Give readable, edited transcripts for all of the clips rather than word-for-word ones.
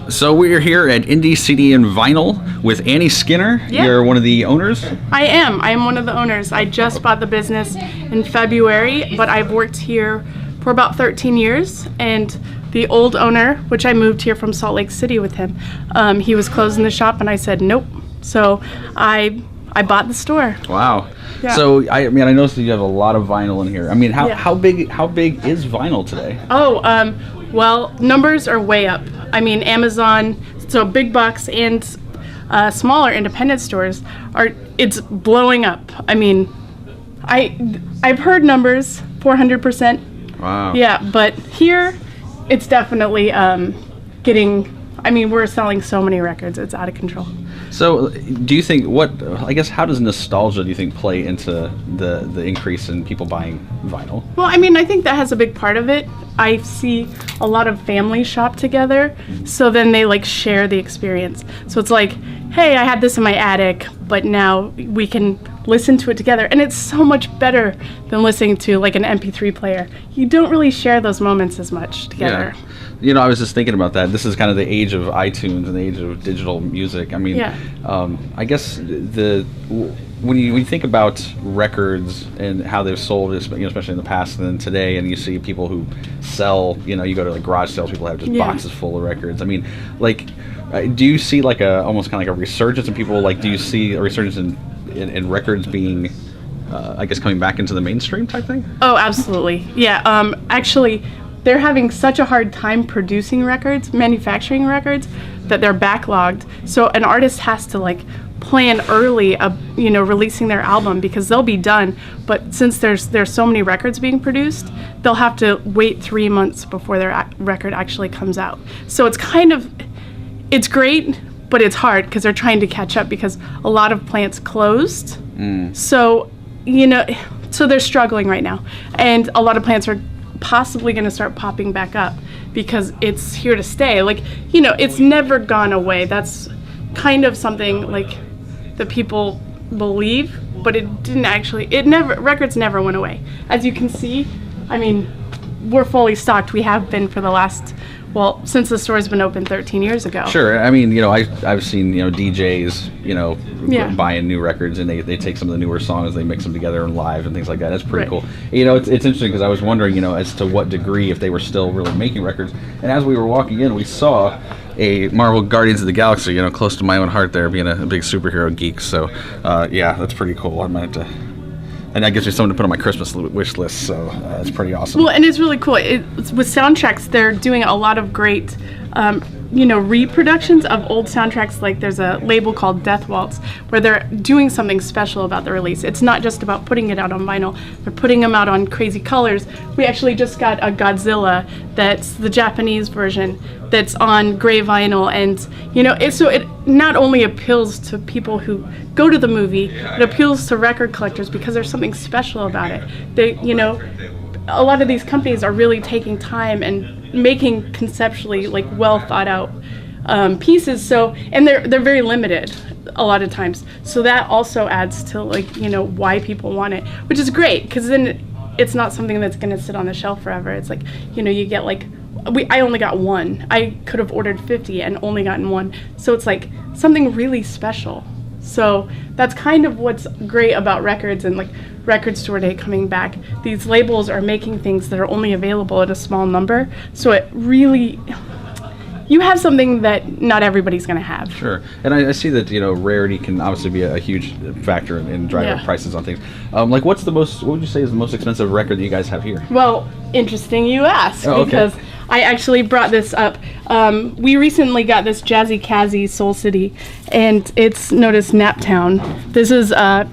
So we're here at Indie CD and Vinyl with Annie Skinner. Yeah. You're one of the owners? I am one of the owners. I just bought the business in February, but I've worked here for about 13 years. And the old owner, which I moved here from Salt Lake City with him, he was closing the shop and I said nope. So I bought the store. Wow. Yeah. So I noticed that you have a lot of vinyl in here. I mean, Yeah. how big is vinyl today? Oh, well, numbers are way up. I mean, Amazon, so big box and smaller independent stores it's blowing up. I mean, I've heard numbers, 400%. Wow. Yeah, but here, it's definitely we're selling so many records, it's out of control. So do you think, how does nostalgia, do you think, play into the increase in people buying vinyl? Well, I think that has a big part of it. I see a lot of families shop together, so then they share the experience. So it's like, hey, I had this in my attic, but now we can listen to it together. And it's so much better than listening to an MP3 player. You don't really share those moments as much together. Yeah. I was just thinking about that. This is kind of the age of iTunes and the age of digital music. I mean, Yeah. I guess when you think about records and how they've sold, especially in the past and then today, and you see people who sell, you go to garage sales, people have just Yeah. boxes full of records. I mean, do you see almost kind of a resurgence in people? Do you see a resurgence in records being, coming back into the mainstream type thing? Oh, absolutely. Yeah. Actually, they're having such a hard time producing records, manufacturing records, that they're backlogged. So an artist has to plan early, releasing their album, because they'll be done. But since there's so many records being produced, they'll have to wait 3 months before their record actually comes out. So it's great, but it's hard because they're trying to catch up because a lot of plants closed. So, so they're struggling right now. And a lot of plants are possibly going to start popping back up because it's here to stay. It's never gone away. That's kind of something that people believe, but it didn't actually. Records never went away. As you can see, we're fully stocked. We have been for the last, since the store's been open 13 years ago. Sure. I've seen, DJs, Yeah. buying new records, and they take some of the newer songs, they mix them together and live and things like that. That's pretty Right. cool. It's interesting because I was wondering, as to what degree, if they were still really making records. And as we were walking in, we saw a Marvel Guardians of the Galaxy, close to my own heart there, being a big superhero geek. So, yeah, that's pretty cool. I might have to... And that gives me something to put on my Christmas wish list, so it's pretty awesome. Well, and it's really cool. With soundtracks, they're doing a lot of great, reproductions of old soundtracks. There's a label called Death Waltz, where they're doing something special about the release. It's not just about putting it out on vinyl. They're putting them out on crazy colors. We actually just got a Godzilla that's the Japanese version that's on gray vinyl, and it not only appeals to people who go to the movie, it appeals to record collectors because there's something special about it. A lot of these companies are really taking time and making conceptually well thought out pieces. So, and they're very limited a lot of times. So that also adds to why people want it, which is great because then it's not something that's going to sit on the shelf forever. It's you get I only got one. I could have ordered 50 and only gotten one. So it's something really special. So that's kind of what's great about records and Record Store Day coming back. These labels are making things that are only available at a small number. So it really, you have something that not everybody's going to have. Sure. And I see that, rarity can obviously be a huge factor in driving up prices on things. What would you say is the most expensive record that you guys have here? Well, interesting you ask, okay. Because I actually brought this up. We recently got this Jazzy Kazzy Soul City, and it's known as Naptown. This is a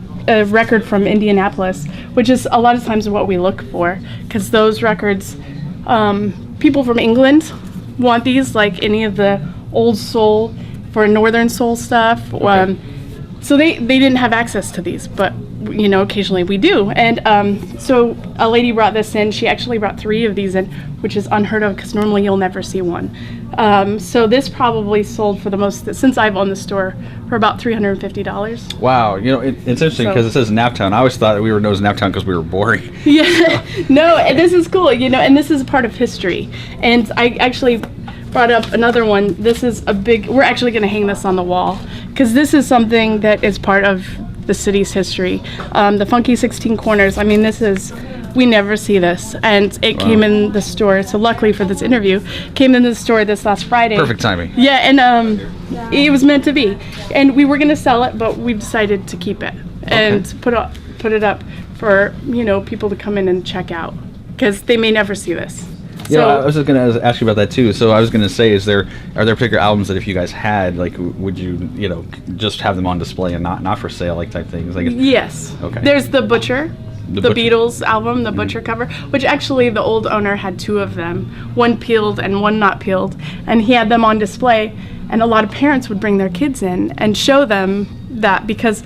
record from Indianapolis, which is a lot of times what we look for, because those records, people from England want these, any of the old soul for Northern soul stuff. Okay. So they didn't have access to these, but occasionally we do. And so a lady brought this in. She actually brought 3 of these in, which is unheard of because normally you'll never see one. So this probably sold for the most, since I've owned the store, for about $350. Wow. It's interesting because it says Naptown. I always thought that we were known as Naptown because we were boring. Yeah. No, this is cool, and this is part of history. And I actually brought up another one. This is a big, we're actually going to hang this on the wall because this is something that is part of the city's history. The Funky 16 Corners, I mean, this is, we never see this. And it came in the store, so luckily for this interview, came in the store this last Friday. Perfect timing. Yeah, and it was meant to be. And we were going to sell it, but we decided to keep it and put it up for, you know, people to come in and check out because they may never see this. Yeah, I was just going to ask you about that too. So I was going to say, are there particular albums that if you guys had, like, would you know, just have them on display and not for sale, like type things? Like, yes. Okay. There's The Butcher, the Butcher. Beatles album, The Butcher cover, which actually the old owner had two of them, one peeled and one not peeled, and he had them on display. And a lot of parents would bring their kids in and show them that because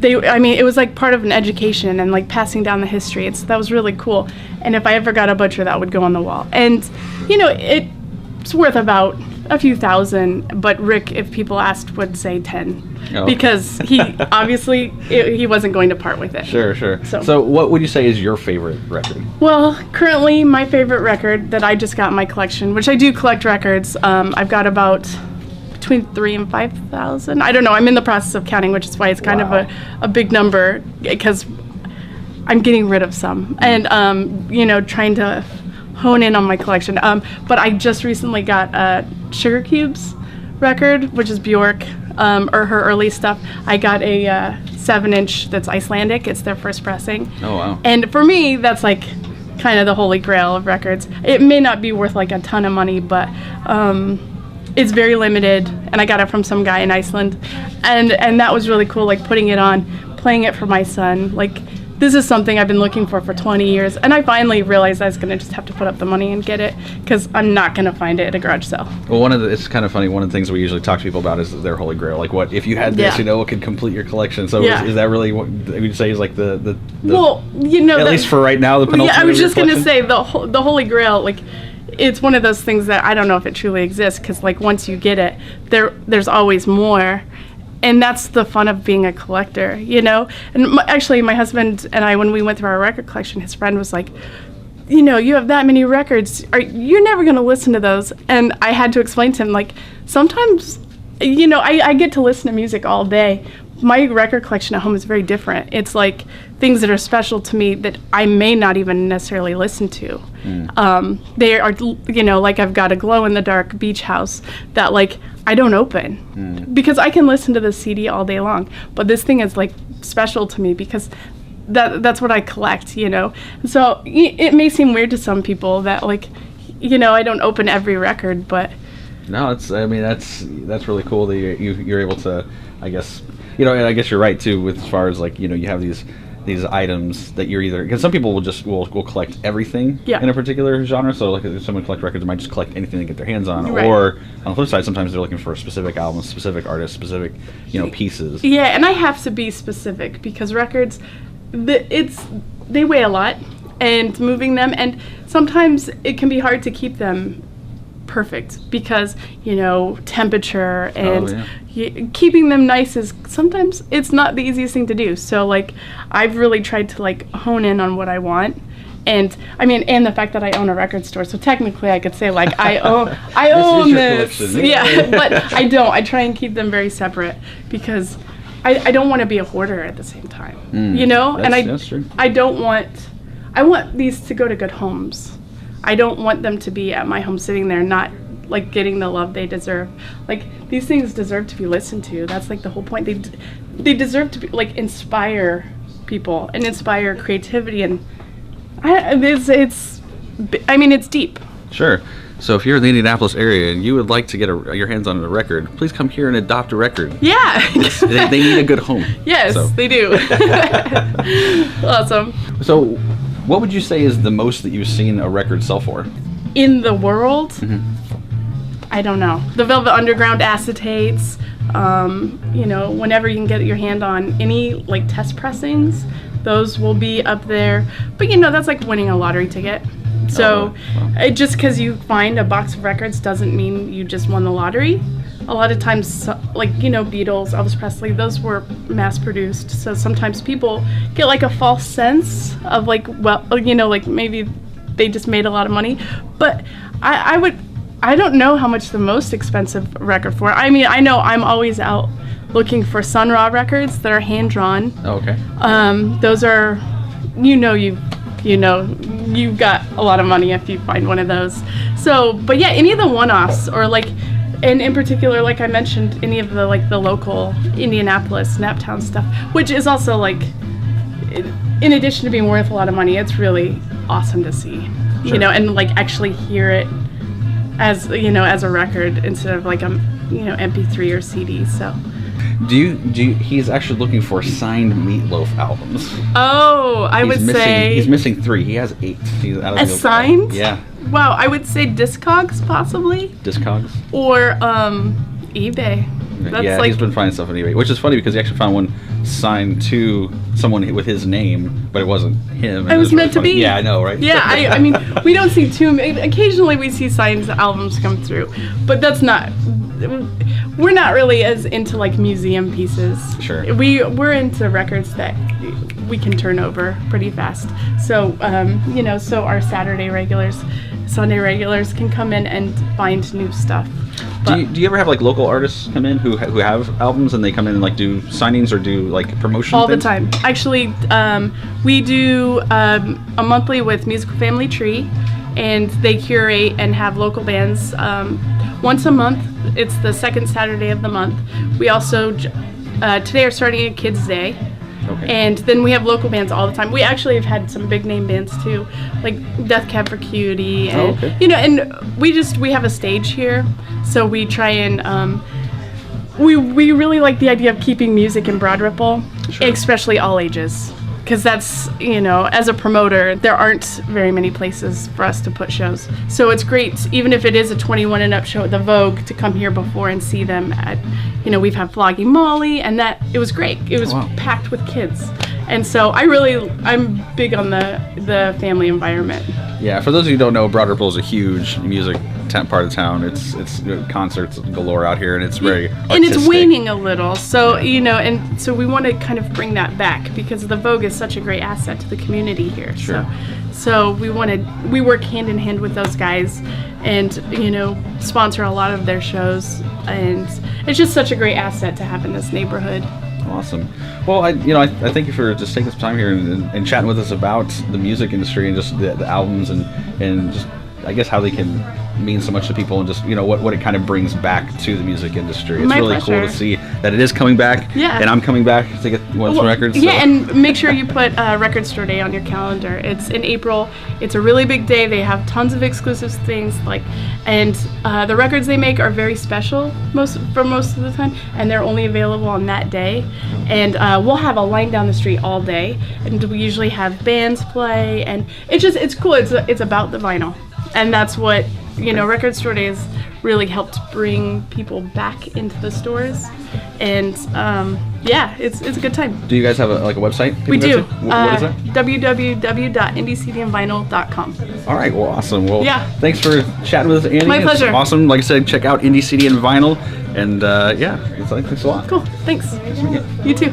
it was like part of an education and like passing down the history. That was really cool. And if I ever got a Butcher, that would go on the wall. And, you know, it's worth about a few thousand, but Rick, if people asked, would say 10. Oh. Because he obviously, he wasn't going to part with it. Sure. So what would you say is your favorite record? Well, currently my favorite record that I just got in my collection, which I do collect records, I've got about between 3,000 and 5,000. I don't know. I'm in the process of counting, which is why it's kind of a big number because I'm getting rid of some and, you know, trying to hone in on my collection. But I just recently got a Sugar Cubes record, which is Bjork, or her early stuff. I got a 7-inch that's Icelandic. It's their first pressing. Oh, wow. And for me, that's like kind of the holy grail of records. It may not be worth like a ton of money, but it's very limited, and I got it from some guy in Iceland, and that was really cool, like putting it on, playing it for my son. Like, this is something I've been looking for 20 years, and I finally realized I was going to just have to put up the money and get it, because I'm not going to find it at a garage sale. Well, it's kind of funny, one of the things we usually talk to people about is their holy grail. Like, what if you had this, you know, what could complete your collection? So is that really what you'd say is like the well, you know, at least for right now, the penultimate? Yeah, I was of your just going to collection? say the holy grail, like, it's one of those things that I don't know if it truly exists, because like once you get it, there's always more. And that's the fun of being a collector, you know? And actually, my husband and I, when we went through our record collection, his friend was like, you know, you have that many records. You're never going to listen to those. And I had to explain to him, like, sometimes, you know, I get to listen to music all day. My record collection at home is very different. It's like things that are special to me that I may not even necessarily listen to. They are, you know, like I've got a glow-in-the-dark beach house that, like, I don't open because I can listen to the CD all day long. But this thing is, like, special to me because that's what I collect, you know. So it may seem weird to some people that, like, you know, I don't open every record, but... No, that's really cool that you're able to, I guess, you know, and I guess you're right too with as far as like, you know, you have these items that you're either, because some people will collect everything in a particular genre. So like if someone collects records, they might just collect anything they get their hands on. Right. Or on the flip side, sometimes they're looking for a specific album, specific artist, specific, you know, pieces. Yeah, and I have to be specific because records, they weigh a lot, and moving them, and sometimes it can be hard to keep them perfect because, you know, temperature and keeping them nice is sometimes it's not the easiest thing to do. So like I've really tried to like hone in on what I want. And I mean, and the fact that I own a record store, so technically I could say like I own this. Yeah, but I don't. I try and keep them very separate because I don't want to be a hoarder at the same time. You know, that's true. I want these to go to good homes. I don't want them to be at my home sitting there not like getting the love they deserve. Like these things deserve to be listened to. That's like the whole point. They deserve to be like inspire people and inspire creativity, and it's deep. Sure. So if you're in the Indianapolis area and you would like to get your hands on a record, please come here and adopt a record. Yeah. they need a good home. Yes, they do. Awesome. So what would you say is the most that you've seen a record sell for? In the world? I don't know. The Velvet Underground acetates, you know, whenever you can get your hand on any like test pressings, those will be up there. But you know, that's like winning a lottery ticket. So just because you find a box of records doesn't mean you just won the lottery. A lot of times, like, you know, Beatles, Elvis Presley, those were mass produced. So sometimes people get like a false sense of like, well, you know, like maybe they just made a lot of money. But I would I don't know how much the most expensive record for. I mean, I know I'm always out looking for Sun Ra records that are hand drawn. Oh, okay. Those are, you've got a lot of money if you find one of those. So, but yeah, any of the one-offs, or like, and in particular, like I mentioned, any of the like the local Indianapolis, Naptown stuff, which is also like, in addition to being worth a lot of money, it's really awesome to see, Sure. and like actually hear it as as a record instead of like a MP3 or CD. So. Do you? He's actually looking for signed Meatloaf albums. Oh, I would say he's missing 3. He has 8. He's out of the signed. Yeah. Wow, I would say Discogs possibly, Discogs. or eBay. That's Yeah, like he's been finding stuff on eBay, which is funny because he actually found one signed to someone with his name, but it wasn't him. it was really meant to funny. be. Yeah, I know, right? Yeah, I mean, we don't see too many. Occasionally, we see signed albums come through, but that's not. We're not really as into like museum pieces. Sure. We're into records that we can turn over pretty fast. So so our Saturday regulars, Sunday regulars can come in and find new stuff. But Do you ever have like local artists come in who have albums and they come in and like do signings or do like promotion all things? the time. Actually, we do a monthly with Musical Family Tree, and they curate and have local bands once a month. It's the second Saturday of the month. We also today are starting a Kids Day. Okay. And then we have local bands all the time. We actually have had some big name bands too, like Death Cab for Cutie, and okay. and we have a stage here, so we try and we really like the idea of keeping music in Broad Ripple, Sure. especially all ages, because that's as a promoter, there aren't very many places for us to put shows. So it's great, even if it is a 21 and up show at the Vogue, to come here before and see them at. We've had Flogging Molly, and it was great. It was wow. packed with kids. And so I'm big on the family environment. Yeah, for those of you who don't know, Broad Ripple is a huge music part of town. It's concerts galore out here, and it's very artistic. And it's waning a little. So, and so we want to kind of bring that back because the Vogue is such a great asset to the community here. Sure. So we work hand in hand with those guys and, sponsor a lot of their shows. And it's just such a great asset to have in this neighborhood. Awesome. Well, I thank you for just taking some time here and chatting with us about the music industry and just the albums and just I guess how they can mean so much to people and just what it kind of brings back to the music industry. It's My really pleasure. cool to see that it is coming back. Yeah. And I'm coming back to get some records. Yeah, so. and make sure you put Record Store Day on your calendar. It's in April. It's a really big day. They have tons of exclusive things and the records they make are very special most of the time, and they're only available on that day. And we'll have a line down the street all day, and we usually have bands play, and it's cool. It's about the vinyl, and that's what Record Store Day has really helped bring people back into the stores, and it's a good time. Do you guys have a website? We people do. go to? What is that? www.indiecdandvinyl.com. All right. Well, awesome. Well, Yeah. Thanks for chatting with us, Andy. My pleasure. It's awesome. Like I said, check out Indie CD and Vinyl, and thanks a lot. Cool. Thanks. You too.